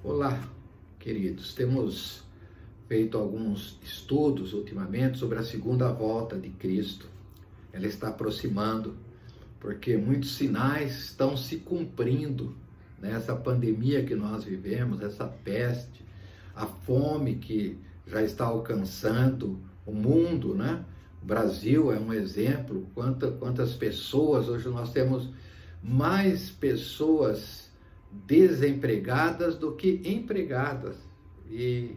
Olá, queridos. Temos feito alguns estudos ultimamente sobre a segunda volta de Cristo. Ela está aproximando, porque muitos sinais estão se cumprindo nessa pandemia que nós vivemos, essa peste, a fome que já está alcançando o mundo, né? O Brasil é um exemplo. Quantas pessoas, hoje nós temos mais pessoas desempregadas do que empregadas, e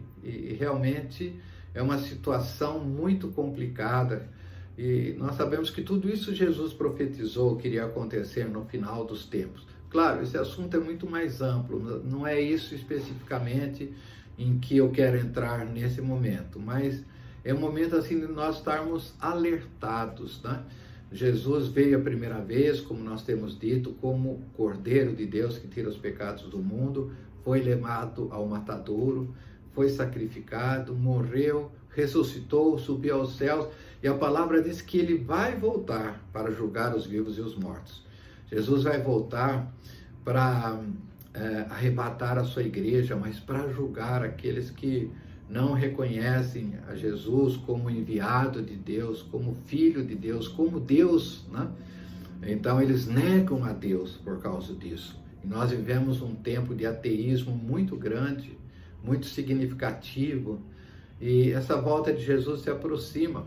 realmente é uma situação muito complicada, e nós sabemos que tudo isso Jesus profetizou que iria acontecer no final dos tempos. Claro, esse assunto é muito mais amplo, não é isso especificamente em que eu quero entrar nesse momento, mas é um momento assim de nós estarmos alertados, né? Jesus veio a primeira vez, como nós temos dito, como Cordeiro de Deus que tira os pecados do mundo, foi levado ao matadouro, foi sacrificado, morreu, ressuscitou, subiu aos céus, e a palavra diz que ele vai voltar para julgar os vivos e os mortos. Jesus vai voltar para arrebatar a sua igreja, mas para julgar aqueles que não reconhecem a Jesus como enviado de Deus, como filho de Deus, como Deus, né? Então eles negam a Deus por causa disso. E nós vivemos um tempo de ateísmo muito grande, muito significativo, e essa volta de Jesus se aproxima.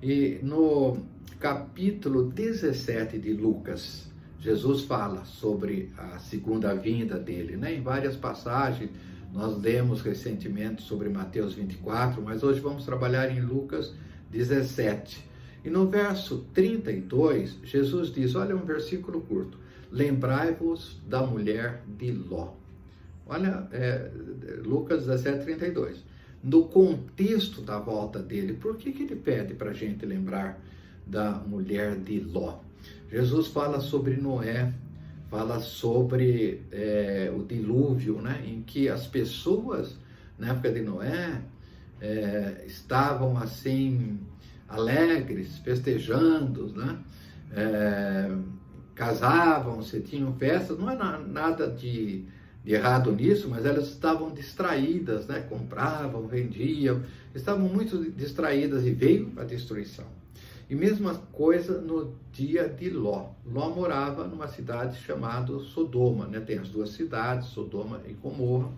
E no capítulo 17 de Lucas, Jesus fala sobre a segunda vinda dele, né? Em várias passagens. Nós lemos recentemente sobre Mateus 24, mas hoje vamos trabalhar em Lucas 17. E no verso 32, Jesus diz, olha um versículo curto, lembrai-vos da mulher de Ló. Olha, Lucas 17, 32. No contexto da volta dele, por que ele pede para a gente lembrar da mulher de Ló? Jesus fala sobre Noé, fala sobre o dilúvio, né? Em que as pessoas, na época de Noé, estavam assim, alegres, festejando, né? Casavam-se, tinham festas, não é nada de errado nisso, mas elas estavam distraídas, né? Compravam, vendiam, estavam muito distraídas, e veio a destruição. E mesma coisa no dia de Ló. Ló morava numa cidade chamada Sodoma, né? Tem as duas cidades, Sodoma e Gomorra.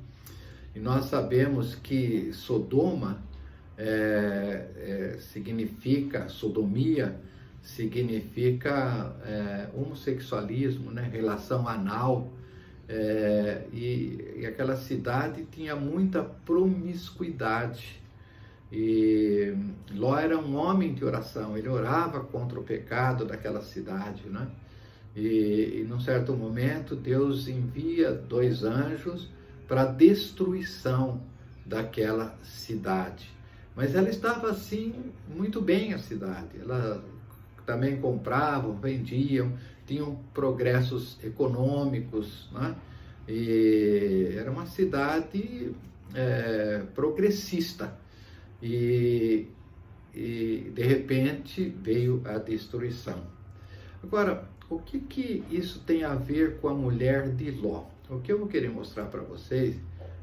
E nós sabemos que Sodoma significa, sodomia, significa homossexualismo, né? Relação anal. E aquela cidade tinha muita promiscuidade. E Ló era um homem de oração, ele orava contra o pecado daquela cidade, né? E num certo momento, Deus envia 2 anjos para a destruição daquela cidade. Mas ela estava assim, muito bem a cidade, ela também compravam, vendiam, tinham progressos econômicos, né? E era uma cidade progressista. E de repente veio a destruição. Agora, o que isso tem a ver com a mulher de Ló? O que eu vou querer mostrar para vocês,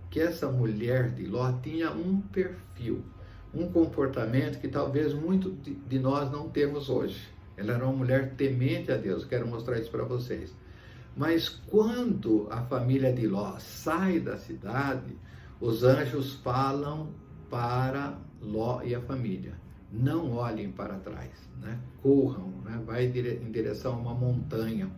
que essa mulher de Ló tinha um perfil, um comportamento que talvez muito de nós não temos hoje. Ela era uma mulher temente a Deus, quero mostrar isso para vocês. Mas quando a família de Ló sai da cidade, os anjos falam para Ló e a família, não olhem para trás, né? Corram, né? Vai em direção a uma montanha.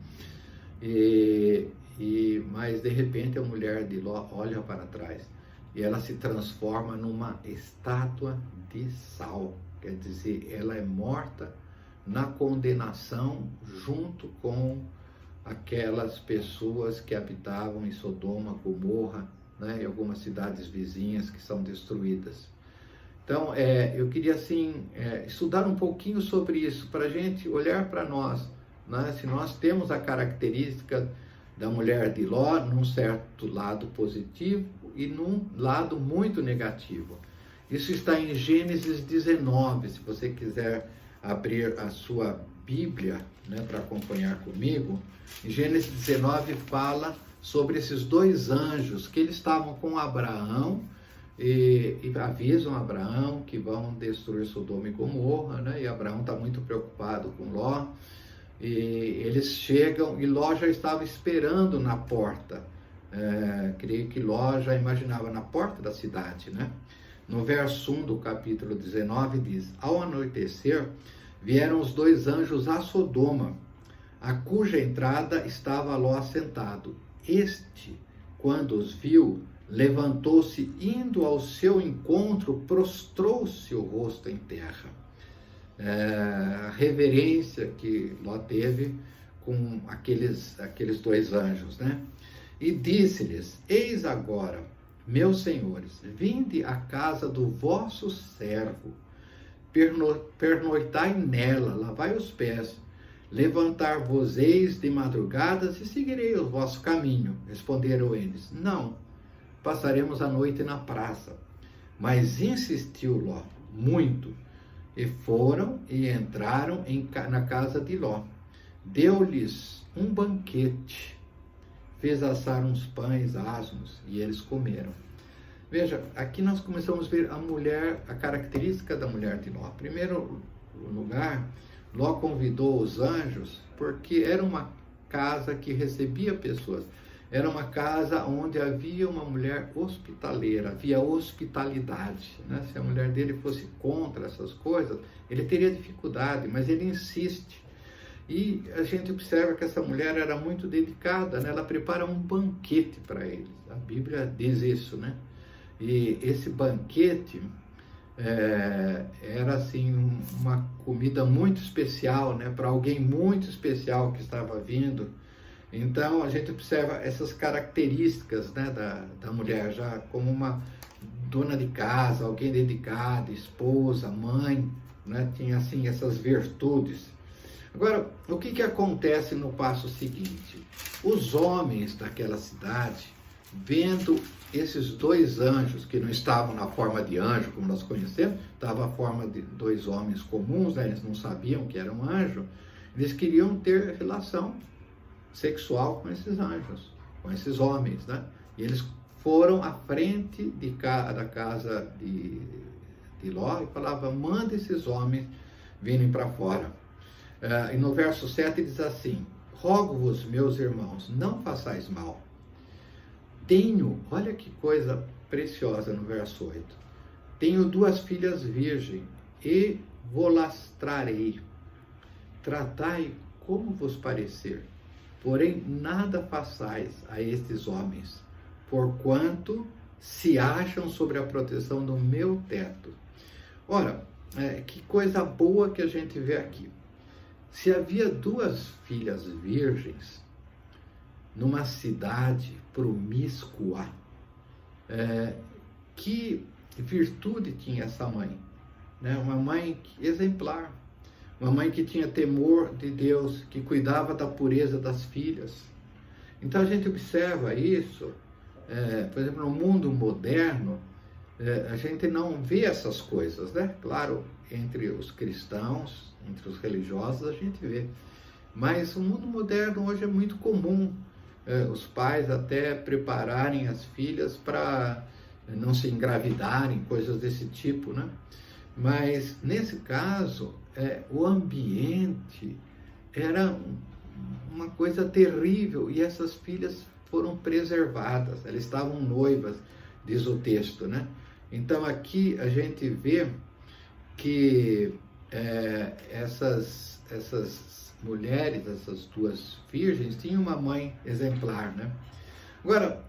Mas de repente a mulher de Ló olha para trás e ela se transforma numa estátua de sal, quer dizer, ela é morta na condenação junto com aquelas pessoas que habitavam em Sodoma, Gomorra, né, e algumas cidades vizinhas que são destruídas. Então, eu queria assim, estudar um pouquinho sobre isso, para a gente olhar para nós, né, se nós temos a característica da mulher de Ló, num certo lado positivo e num lado muito negativo. Isso está em Gênesis 19, se você quiser abrir a sua Bíblia, né, para acompanhar comigo. Em Gênesis 19 fala sobre esses dois anjos que eles estavam com Abraão e avisam Abraão que vão destruir Sodoma e Gomorra, né? E Abraão está muito preocupado com Ló. E eles chegam e Ló já estava esperando na porta. Creio que Ló já imaginava na porta da cidade, né? No verso 1 do capítulo 19 diz: ao anoitecer, vieram os dois anjos a Sodoma, a cuja entrada estava Ló assentado. Este, quando os viu, levantou-se, indo ao seu encontro, prostrou-se o rosto em terra. A reverência que Ló teve com aqueles dois anjos, né? E disse-lhes: eis agora, meus senhores, vinde à casa do vosso servo, pernoitai nela, lavai os pés, levantar-vos-eis de madrugadas e seguirei o vosso caminho. Responderam eles: não, passaremos a noite na praça. Mas insistiu Ló muito, e foram e entraram na casa de Ló. Deu-lhes um banquete, fez assar uns pães asmos, e eles comeram. Veja, aqui nós começamos a ver a característica da mulher de Ló. Em primeiro lugar, Ló convidou os anjos porque era uma casa que recebia pessoas. Era uma casa onde havia uma mulher hospitaleira, havia hospitalidade, né? Se a mulher dele fosse contra essas coisas, ele teria dificuldade, mas ele insiste. E a gente observa que essa mulher era muito dedicada, né? Ela prepara um banquete para eles. A Bíblia diz isso, né? E esse banquete era assim uma comida muito especial, né? Para alguém muito especial que estava vindo. Então a gente observa essas características, né, da mulher já como uma dona de casa, alguém dedicada, esposa, mãe, né? Tinha assim essas virtudes. Agora, o que acontece no passo seguinte? Os homens daquela cidade, vendo esses dois anjos, que não estavam na forma de anjo, como nós conhecemos, estava a forma de dois homens comuns, né? Eles não sabiam que era um anjo, eles queriam ter relação sexual com esses anjos, com esses homens, né? E eles foram à frente da casa de Ló e falavam: manda esses homens virem para fora. E no verso 7 diz assim: rogo-vos, meus irmãos, não façais mal. Olha que coisa preciosa no verso 8. Tenho duas filhas virgens e vos-lastrarei. Tratai como vos parecer. Porém, nada façais a estes homens, porquanto se acham sobre a proteção do meu teto. Ora, que coisa boa que a gente vê aqui. Se havia duas filhas virgens numa cidade promíscua, que virtude tinha essa mãe? Né? Uma mãe exemplar. Uma mãe que tinha temor de Deus, que cuidava da pureza das filhas. Então a gente observa isso, por exemplo, no mundo moderno, a gente não vê essas coisas, né? Claro, entre os cristãos, entre os religiosos, a gente vê. Mas o mundo moderno hoje é muito comum os pais até prepararem as filhas para não se engravidarem, coisas desse tipo, né? Mas, nesse caso, o ambiente era uma coisa terrível e essas filhas foram preservadas, elas estavam noivas, diz o texto, né? Então, aqui a gente vê que essas mulheres, essas duas virgens, tinham uma mãe exemplar, né? Agora,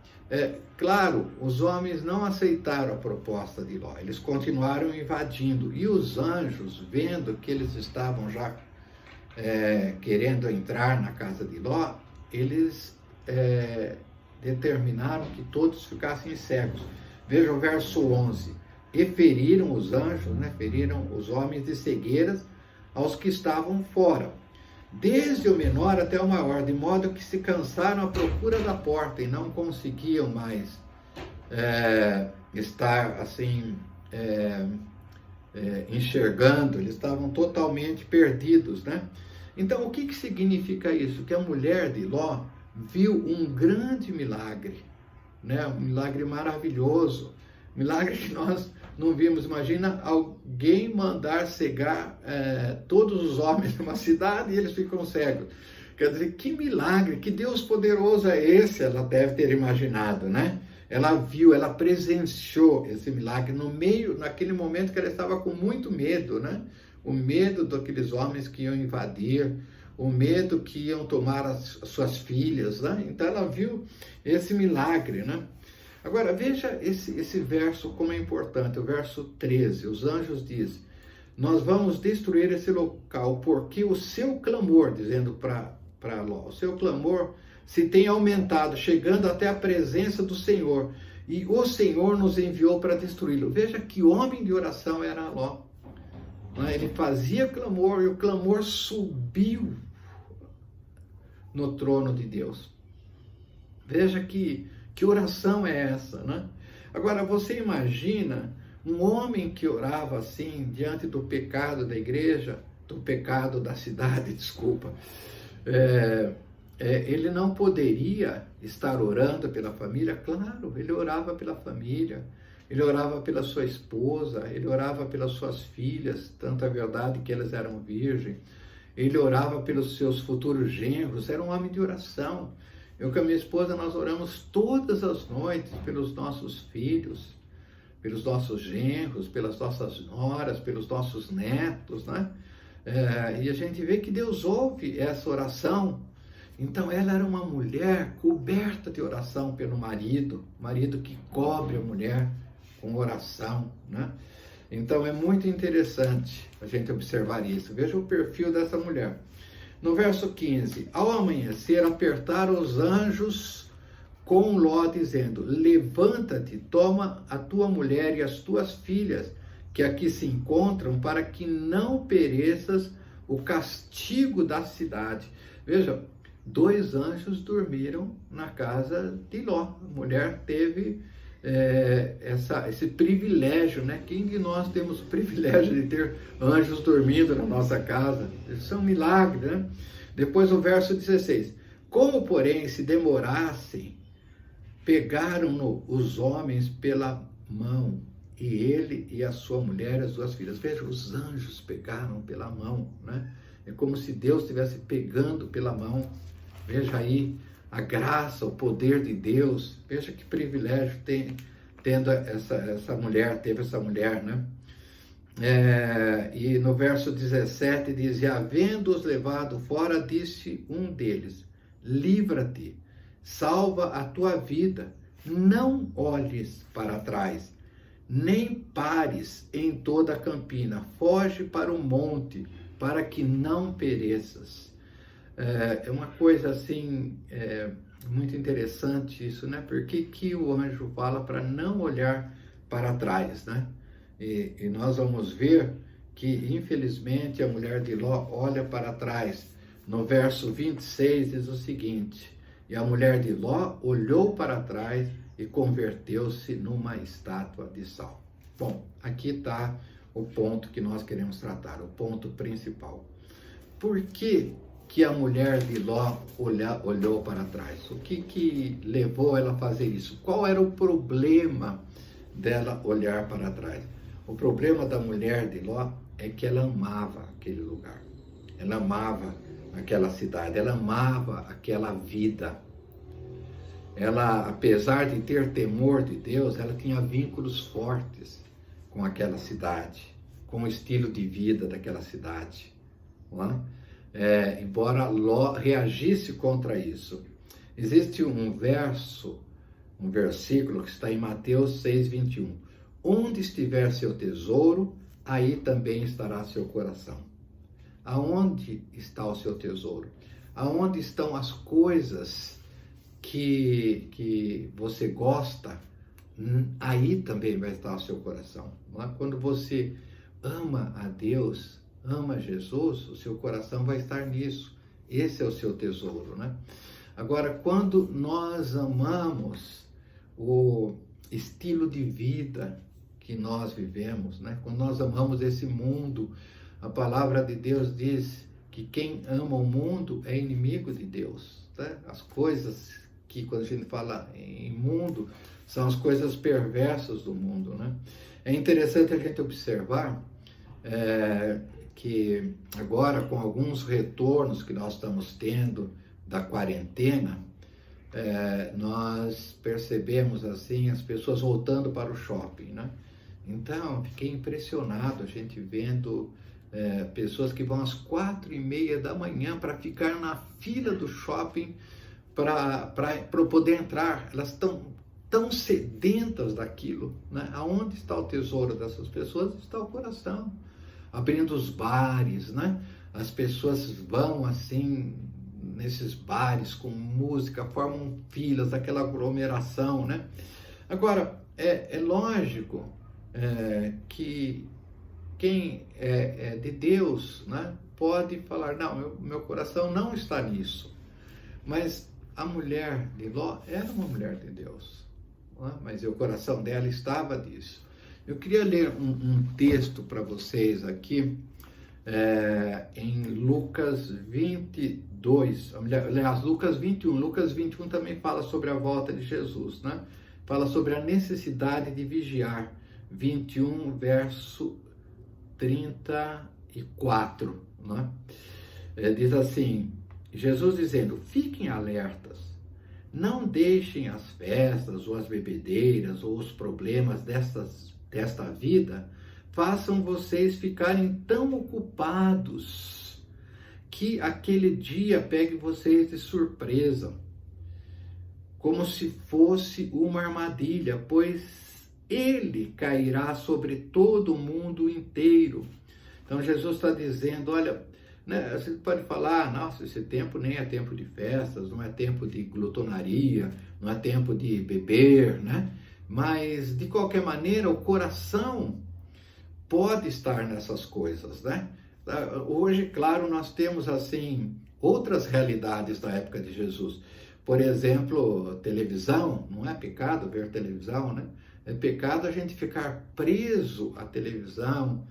claro, os homens não aceitaram a proposta de Ló, eles continuaram invadindo, e os anjos, vendo que eles estavam já querendo entrar na casa de Ló, eles determinaram que todos ficassem cegos. Veja o verso 11: e feriram os anjos, né? Feriram os homens de cegueiras aos que estavam fora, desde o menor até o maior, de modo que se cansaram à procura da porta e não conseguiam mais estar assim enxergando, eles estavam totalmente perdidos, né? Então, o que significa isso? Que a mulher de Ló viu um grande milagre, né? Um milagre maravilhoso, milagre que nós não vimos. Imagina alguém mandar cegar todos os homens de uma cidade e eles ficam cegos. Quer dizer, que milagre, que Deus poderoso é esse? Ela deve ter imaginado, né? Ela viu, ela presenciou esse milagre naquele momento que ela estava com muito medo, né? O medo daqueles homens que iam invadir, o medo que iam tomar as suas filhas, né? Então ela viu esse milagre, né? Agora veja esse verso como é importante, o verso 13, os anjos dizem: nós vamos destruir esse local, porque o seu clamor, dizendo para Ló, o seu clamor se tem aumentado, chegando até a presença do Senhor, e o Senhor nos enviou para destruí-lo. Veja que homem de oração era Ló. Ele fazia clamor e o clamor subiu no trono de Deus. Veja que oração é essa, né? Agora, você imagina um homem que orava assim, diante do pecado da igreja, do pecado da cidade, desculpa, ele não poderia estar orando pela família? Claro, ele orava pela família, ele orava pela sua esposa, ele orava pelas suas filhas, tanto é verdade que elas eram virgens, ele orava pelos seus futuros genros, era um homem de oração. Eu com a minha esposa, nós oramos todas as noites pelos nossos filhos, pelos nossos genros, pelas nossas noras, pelos nossos netos, né? E a gente vê que Deus ouve essa oração. Então ela era uma mulher coberta de oração pelo marido que cobre a mulher com oração, né? Então é muito interessante a gente observar isso. Veja o perfil dessa mulher. No verso 15, ao amanhecer apertaram os anjos com Ló, dizendo: levanta-te, toma a tua mulher e as tuas filhas, que aqui se encontram, para que não pereças o castigo da cidade. Veja, 2 anjos dormiram na casa de Ló. A mulher teve esse privilégio, né? Quem de nós temos o privilégio de ter anjos dormindo na nossa casa? Isso é um milagre, né? Depois o verso 16. Como, porém, se demorassem, pegaram-no os homens pela mão, e ele e a sua mulher e as 2 filhas. Veja, os anjos pegaram pela mão, né? É como se Deus estivesse pegando pela mão. Veja aí a graça, o poder de Deus. Veja que privilégio tendo essa mulher, teve essa mulher, né? E no verso 17 diz: e havendo-os levado fora, disse um deles: livra-te, salva a tua vida, não olhes para trás, nem pares em toda a campina, foge para o monte, para que não pereças. É uma coisa assim, muito interessante isso, né? Por que o anjo fala para não olhar para trás, né? E nós vamos ver que, infelizmente, a mulher de Ló olha para trás. No verso 26 diz o seguinte: e a mulher de Ló olhou para trás e converteu-se numa estátua de sal. Bom, aqui está o ponto que nós queremos tratar, o ponto principal. Por que a mulher de Ló olhou para trás? O que levou ela a fazer isso? Qual era o problema dela olhar para trás? O problema da mulher de Ló é que ela amava aquele lugar, ela amava aquela cidade, ela amava aquela vida. Ela, apesar de ter temor de Deus, ela tinha vínculos fortes com aquela cidade, com o estilo de vida daquela cidade, não é? Embora Ló reagisse contra isso. Existe um versículo que está em Mateus 6:21. Onde estiver seu tesouro, aí também estará seu coração. Aonde está o seu tesouro? Aonde estão as coisas que você gosta, aí também vai estar o seu coração. Não é? Quando você ama a Deus, ama Jesus, o seu coração vai estar nisso. Esse é o seu tesouro, né? Agora, quando nós amamos o estilo de vida que nós vivemos, né? Quando nós amamos esse mundo, a palavra de Deus diz que quem ama o mundo é inimigo de Deus. né? As coisas que, quando a gente fala em mundo, são as coisas perversas do mundo, né? É interessante a gente observar que agora, com alguns retornos que nós estamos tendo da quarentena, nós percebemos assim as pessoas voltando para o shopping, né? Então, fiquei impressionado a gente vendo pessoas que vão às 4:30 da manhã para ficar na fila do shopping para poder entrar. Elas estão tão sedentas daquilo, né? Aonde está o tesouro dessas pessoas? Está o coração. Abrindo os bares, né? As pessoas vão assim nesses bares com música, formam filas, aquela aglomeração, né? Agora, é lógico que quem é de Deus, né, pode falar, não, meu coração não está nisso. Mas a mulher de Ló era uma mulher de Deus, né? Mas o coração dela estava nisso. Eu queria ler um texto para vocês aqui, em Lucas 22, aliás, Lucas 21. Lucas 21 também fala sobre a volta de Jesus, né? Fala sobre a necessidade de vigiar. 21, verso 34, né? Diz assim, Jesus dizendo, fiquem alertas, não deixem as festas, ou as bebedeiras, ou os problemas desta vida, façam vocês ficarem tão ocupados que aquele dia pegue vocês de surpresa, como se fosse uma armadilha, pois ele cairá sobre todo o mundo inteiro. Então Jesus está dizendo, olha, né, você pode falar, nossa, esse tempo nem é tempo de festas, não é tempo de glutonaria, não é tempo de beber, né? Mas, de qualquer maneira, o coração pode estar nessas coisas, né? Hoje, claro, nós temos, assim, outras realidades da época de Jesus. Por exemplo, televisão, não é pecado ver televisão, né? É pecado a gente ficar preso à televisão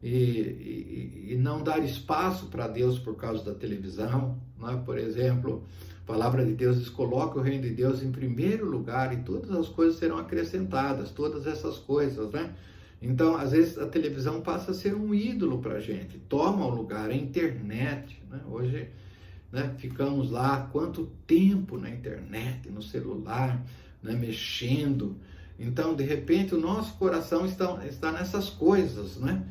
e não dar espaço para Deus por causa da televisão, né? Por exemplo, a palavra de Deus diz, coloca o reino de Deus em primeiro lugar e todas as coisas serão acrescentadas, todas essas coisas, né? Então, às vezes, a televisão passa a ser um ídolo para a gente, toma o lugar, a internet, né? Hoje, né, ficamos lá quanto tempo na internet, no celular, né, mexendo. Então, de repente, o nosso coração está nessas coisas, né?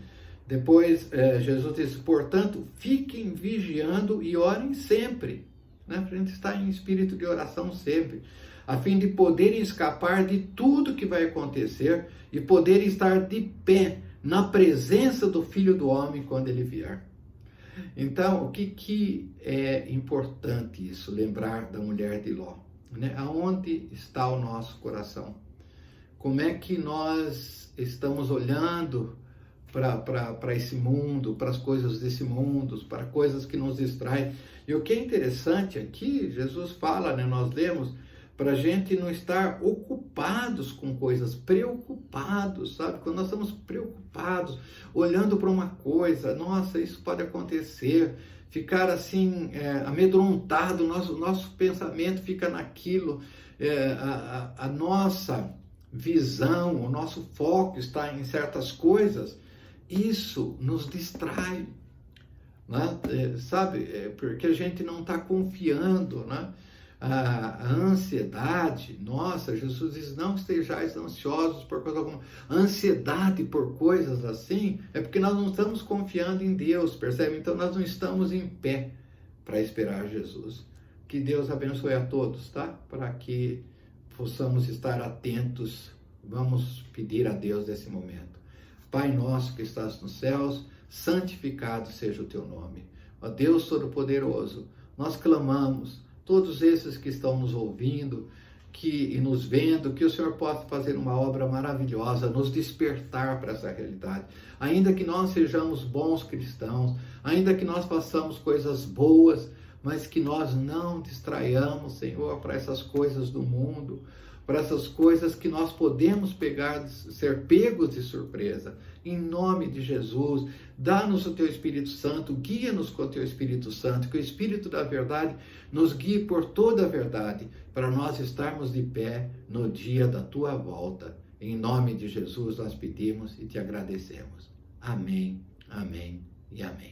Depois, Jesus disse, portanto, fiquem vigiando e orem sempre, né? Para a gente estar em espírito de oração sempre, a fim de poderem escapar de tudo que vai acontecer e poderem estar de pé na presença do Filho do Homem quando ele vier. Então, o que é importante isso, lembrar da mulher de Ló, né? Aonde está o nosso coração? Como é que nós estamos olhando para esse mundo, para as coisas desse mundo, para coisas que nos distraem? E o que é interessante aqui, Jesus fala, né, nós lemos, para a gente não estar ocupados com coisas, preocupados, sabe? Quando nós estamos preocupados, olhando para uma coisa, nossa, isso pode acontecer, ficar assim, amedrontado, nosso pensamento fica naquilo, a nossa visão, o nosso foco está em certas coisas, isso nos distrai, né? Sabe? Porque a gente não está confiando, né? A ansiedade, nossa, Jesus diz, não estejais ansiosos por coisa alguma. A ansiedade por coisas assim, é porque nós não estamos confiando em Deus, percebe? Então nós não estamos em pé para esperar Jesus. Que Deus abençoe a todos, tá? Para que possamos estar atentos, vamos pedir a Deus nesse momento. Pai nosso que estás nos céus, santificado seja o teu nome. Ó Deus Todo-Poderoso, nós clamamos, todos esses que estão nos ouvindo e nos vendo, que o Senhor possa fazer uma obra maravilhosa, nos despertar para essa realidade. Ainda que nós sejamos bons cristãos, ainda que nós façamos coisas boas, mas que nós não distraiamos, Senhor, para essas coisas do mundo, para essas coisas que nós podemos pegar, ser pegos de surpresa. Em nome de Jesus, dá-nos o Teu Espírito Santo, guia-nos com o Teu Espírito Santo, que o Espírito da verdade nos guie por toda a verdade, para nós estarmos de pé no dia da Tua volta. Em nome de Jesus nós pedimos e Te agradecemos. Amém, amém e amém.